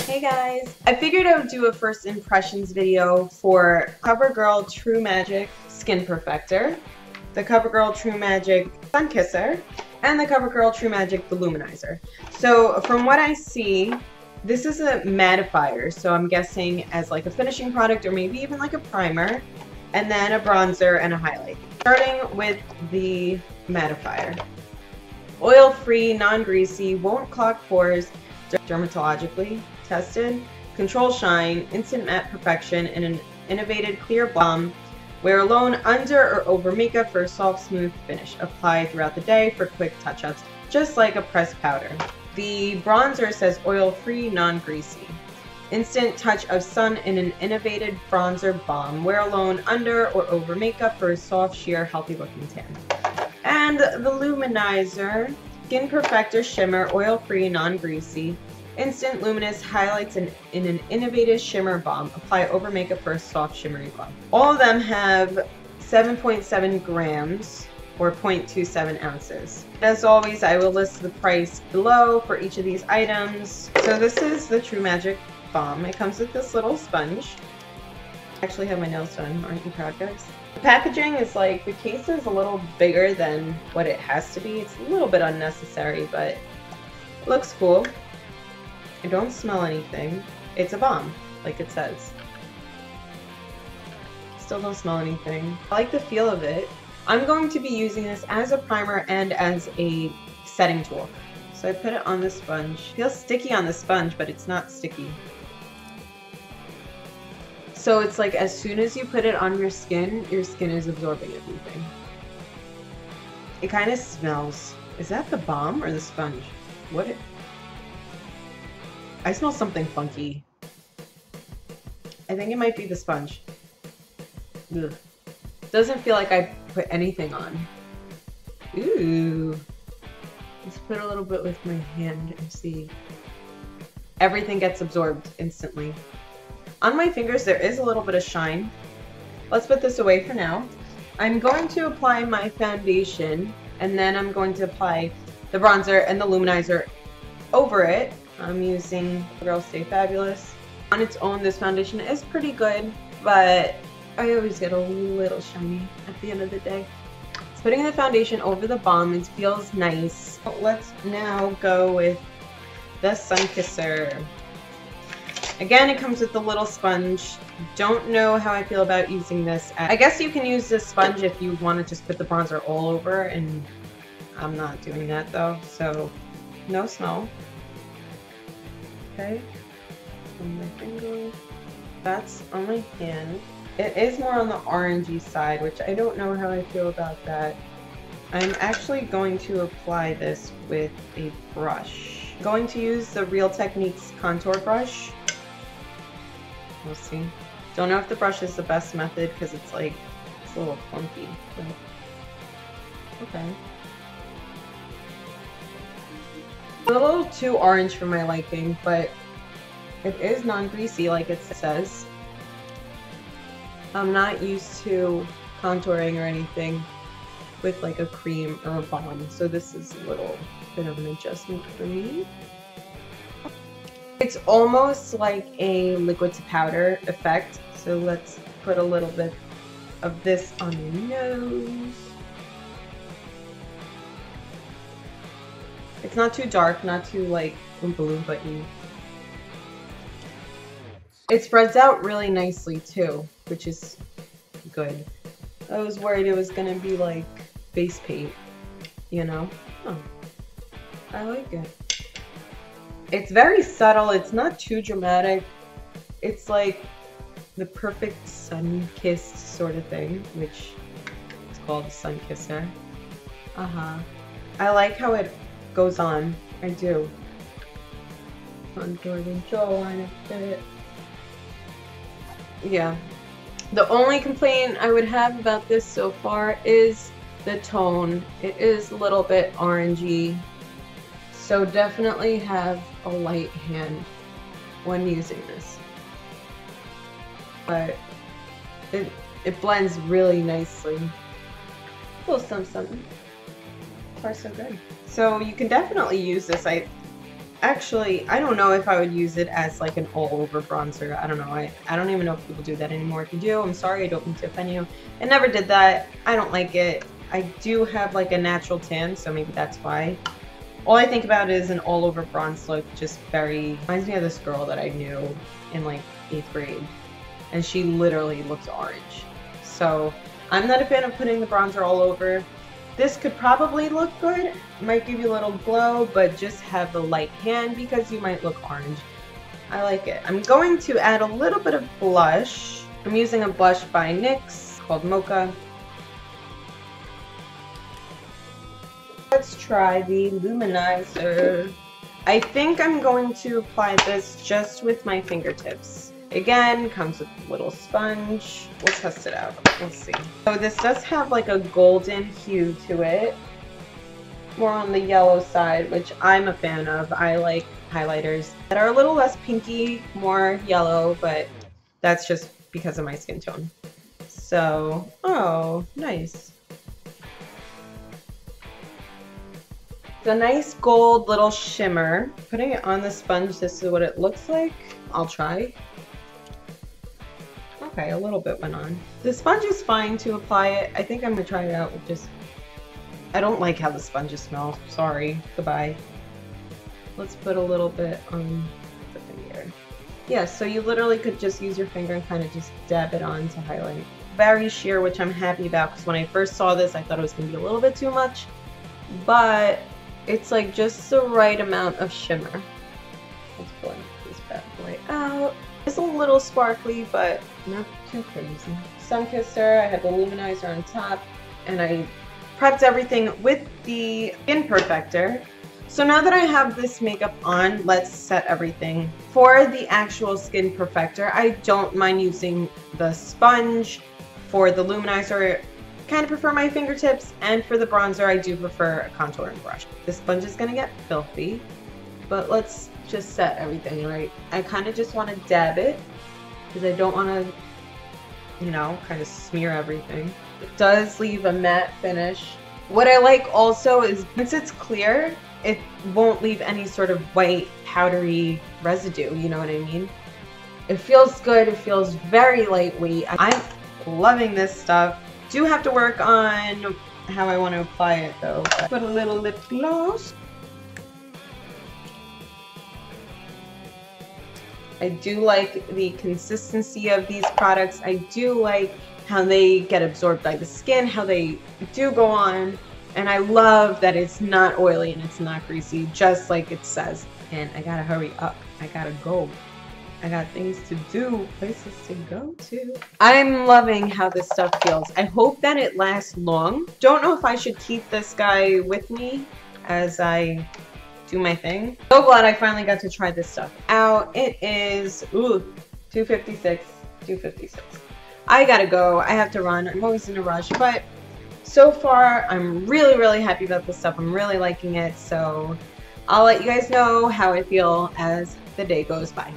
Hey guys! I figured I would do a first impressions video for CoverGirl TruMagic Skin Perfector, the CoverGirl TruMagic Sunkisser, and the CoverGirl TruMagic the Luminizer. So from what I see, this is a mattifier, so I'm guessing as like a finishing product or maybe even like a primer, and then a bronzer and a highlight. Starting with the mattifier. Oil-free, non-greasy, won't clog pores, dermatologically tested, control shine, instant matte perfection, and an innovative clear balm. Wear alone, under or over makeup for a soft, smooth finish. Apply throughout the day for quick touch-ups, just like a pressed powder. The bronzer says oil-free, non-greasy. Instant touch of sun in an innovative bronzer balm. Wear alone, under or over makeup for a soft, sheer, healthy-looking tan. And the Luminizer Skin Perfector Shimmer, oil-free, non-greasy. Instant luminous highlights in an innovative shimmer balm. Apply over makeup for a soft, shimmery glow. All of them have 7.7 grams or 0.27 ounces. As always, I will list the price below for each of these items. So this is the TruMagic balm. It comes with this little sponge. I actually have my nails done. Aren't you proud, guys? The packaging is like, the case is a little bigger than what it has to be. It's a little bit unnecessary, but it looks cool. I don't smell anything. It's a balm, like it says. Still don't smell anything. I like the feel of it. I'm going to be using this as a primer and as a setting tool. So I put it on the sponge. It feels sticky on the sponge, but it's not sticky. So it's like as soon as you put it on your skin is absorbing everything. It kind of smells. Is that the balm or the sponge? What? I smell something funky. I think it might be the sponge. Ugh. Doesn't feel like I put anything on. Ooh. Let's put a little bit with my hand and see. Everything gets absorbed instantly. On my fingers there is a little bit of shine. Let's put this away for now. I'm going to apply my foundation and then I'm going to apply the bronzer and the luminizer over it. I'm using Girl Stay Fabulous. On its own, this foundation is pretty good, but I always get a little shiny at the end of the day. So putting the foundation over the balm, it feels nice. Let's now go with the Sunkisser. Again, it comes with a little sponge. Don't know how I feel about using this. I guess you can use this sponge if you want to just put the bronzer all over, and I'm not doing that though, so no smell. Okay, on my finger, that's on my hand. It is more on the orangey side, which I don't know how I feel about that. I'm actually going to apply this with a brush. I'm going to use the Real Techniques contour brush. We'll see. Don't know if the brush is the best method because it's like, it's a little clunky. But okay. It's a little too orange for my liking, but it is non-greasy like it says. I'm not used to contouring or anything with like a cream or a balm, so this is a little bit of an adjustment for me. It's almost like a liquid to powder effect, so let's put a little bit of this on your nose. It's not too dark, not too like Oompa Loompa-y. It spreads out really nicely too, which is good. I was worried it was gonna be like face paint, you know? Oh, I like it. It's very subtle, it's not too dramatic. It's like the perfect sun-kissed sort of thing, which is called a Sunkisser. I like how it goes on. I do. Contour the jawline a bit. Yeah. The only complaint I would have about this so far is the tone. It is a little bit orangey. So definitely have a light hand when using this. But it blends really nicely. A little something. So far so good. So you can definitely use this. Actually, I don't know if I would use it as like an all-over bronzer. I don't know. I don't even know if people do that anymore. If you do, I'm sorry. I don't mean to offend you. I never did that. I don't like it. I do have like a natural tan, so maybe that's why. All I think about is an all-over bronze look. Just very reminds me of this girl that I knew in like 8th grade, and she literally looks orange. So I'm not a fan of putting the bronzer all over. This could probably look good, might give you a little glow, but just have the light hand because you might look orange. I like it. I'm going to add a little bit of blush. I'm using a blush by NYX called Mocha. Let's try the Luminizer. I think I'm going to apply this just with my fingertips. Again, comes with a little sponge. We'll test it out. We'll see. So this does have like a golden hue to it. More on the yellow side, which I'm a fan of. I like highlighters that are a little less pinky, more yellow, but that's just because of my skin tone. So, oh, nice. It's a nice gold little shimmer. Putting it on the sponge, this is what it looks like. I'll try. Okay, a little bit went on. The sponge is fine to apply it. I think I'm gonna try it out with just... I don't like how the sponges smell. Sorry. Goodbye. Let's put a little bit on the finger. Yeah, so you literally could just use your finger and kind of just dab it on to highlight. Very sheer, which I'm happy about, because when I first saw this, I thought it was gonna be a little bit too much. But it's like just the right amount of shimmer. Let's blend this bad boy out. It's a little sparkly, but not too crazy. Sunkisser, I had the Luminizer on top, and I prepped everything with the Skin Perfector. So now that I have this makeup on, let's set everything. For the actual Skin Perfector, I don't mind using the sponge. For the Luminizer, I kind of prefer my fingertips, and for the bronzer, I do prefer a contouring brush. The sponge is gonna get filthy, but let's just set everything right. I kind of just want to dab it because I don't want to, you know, kind of smear everything. It does leave a matte finish. What I like also is once it's clear, it won't leave any sort of white powdery residue, you know what I mean? It feels good. It feels very lightweight. I'm loving this stuff. Do have to work on how I want to apply it though. Put a little lip gloss. I do like the consistency of these products. I do like how they get absorbed by the skin, how they do go on. And I love that it's not oily and it's not greasy, just like it says. And I gotta hurry up. I gotta go. I got things to do, places to go to. I'm loving how this stuff feels. I hope that it lasts long. Don't know if I should keep this guy with me as I do my thing. So glad I finally got to try this stuff out. It is, $2.56. I gotta go. I have to run. I'm always in a rush, but so far I'm really happy about this stuff. I'm really liking it, so I'll let you guys know how I feel as the day goes by.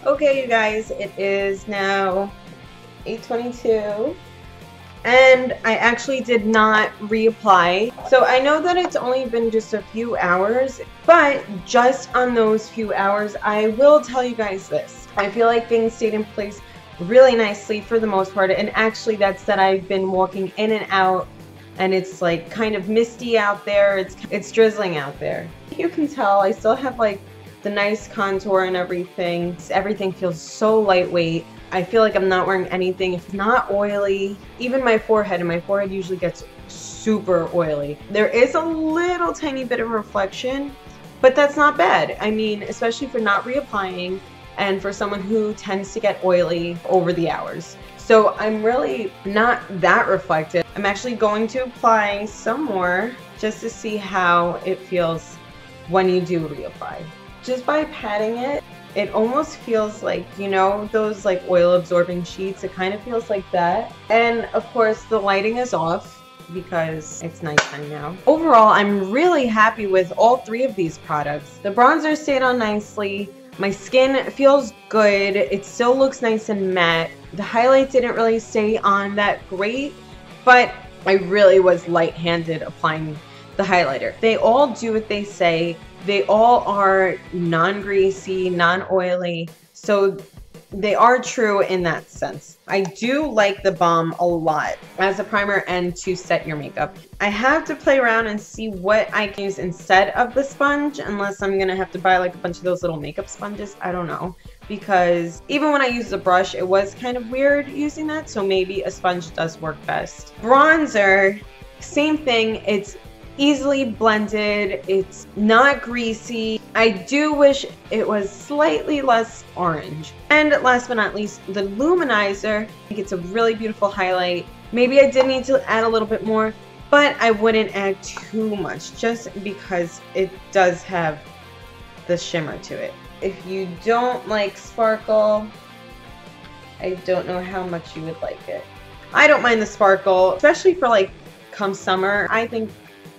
Okay, you guys, it is now 8:22. And I actually did not reapply. So I know that it's only been just a few hours, but just on those few hours, I will tell you guys this. I feel like things stayed in place really nicely for the most part. And actually that's that I've been walking in and out and it's like kind of misty out there. It's drizzling out there. You can tell I still have like the nice contour and everything. Everything feels so lightweight. I feel like I'm not wearing anything. It's not oily. Even my forehead, and my forehead usually gets super oily. There is a little tiny bit of reflection, but that's not bad. I mean, especially for not reapplying and for someone who tends to get oily over the hours. So I'm really not that reflective. I'm actually going to apply some more just to see how it feels when you do reapply. Just by patting it, it almost feels like, you know, those like oil absorbing sheets. It kind of feels like that. And of course the lighting is off because it's nighttime now. Overall, I'm really happy with all three of these products. The bronzer stayed on nicely. My skin feels good. It still looks nice and matte. The highlight didn't really stay on that great, but I really was light-handed applying the highlighter. They all do what they say. They all are non-greasy, non-oily, so they are true in that sense. I do like the balm a lot as a primer and to set your makeup. I have to play around and see what I can use instead of the sponge, unless I'm gonna have to buy like a bunch of those little makeup sponges. I don't know, because even when I use the brush, it was kind of weird using that, so maybe a sponge does work best. Bronzer, same thing. It's easily blended, it's not greasy. I do wish it was slightly less orange. And last but not least, the Luminizer. I think it's a really beautiful highlight. Maybe I did need to add a little bit more, but I wouldn't add too much just because it does have the shimmer to it. If you don't like sparkle, I don't know how much you would like it. I don't mind the sparkle, especially for like come summer. I think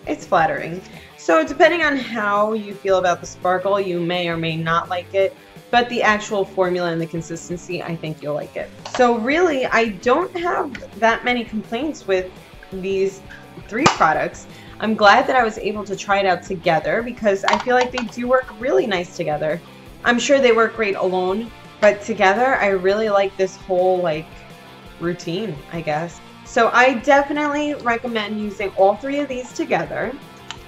it's flattering. So depending on how you feel about the sparkle, you may or may not like it, but the actual formula and the consistency, I think you'll like it. So really, I don't have that many complaints with these 3 products. I'm glad that I was able to try it out together because I feel like they do work really nice together. I'm sure they work great alone, but together I really like this whole like routine, I guess. So I definitely recommend using all 3 of these together.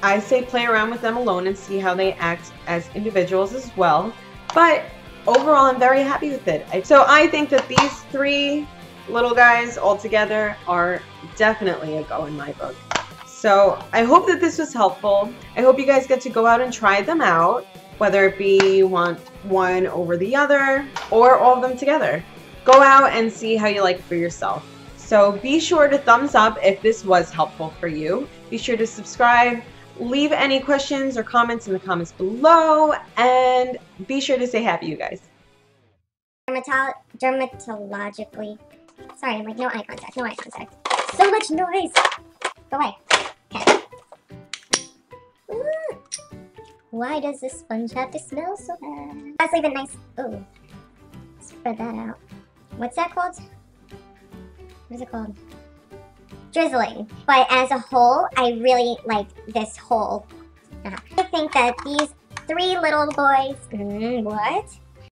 I say play around with them alone and see how they act as individuals as well. But overall, I'm very happy with it. So I think that these 3 little guys all together are definitely a go in my book. So I hope that this was helpful. I hope you guys get to go out and try them out, whether it be you want one over the other or all of them together. Go out and see how you like it for yourself. So be sure to thumbs up if this was helpful for you. Be sure to subscribe, leave any questions or comments in the comments below, and be sure to stay happy, you guys. Dermatologically. Sorry, I'm like, no eye contact, no eye contact. So much noise! Go away. Okay. Ooh. Why does this sponge have to smell so bad? Let's leave it nice. Ooh. Spread that out. What's that called? What is it called? Drizzling. But as a whole, I really like this whole. I think that these 3 little boys. What?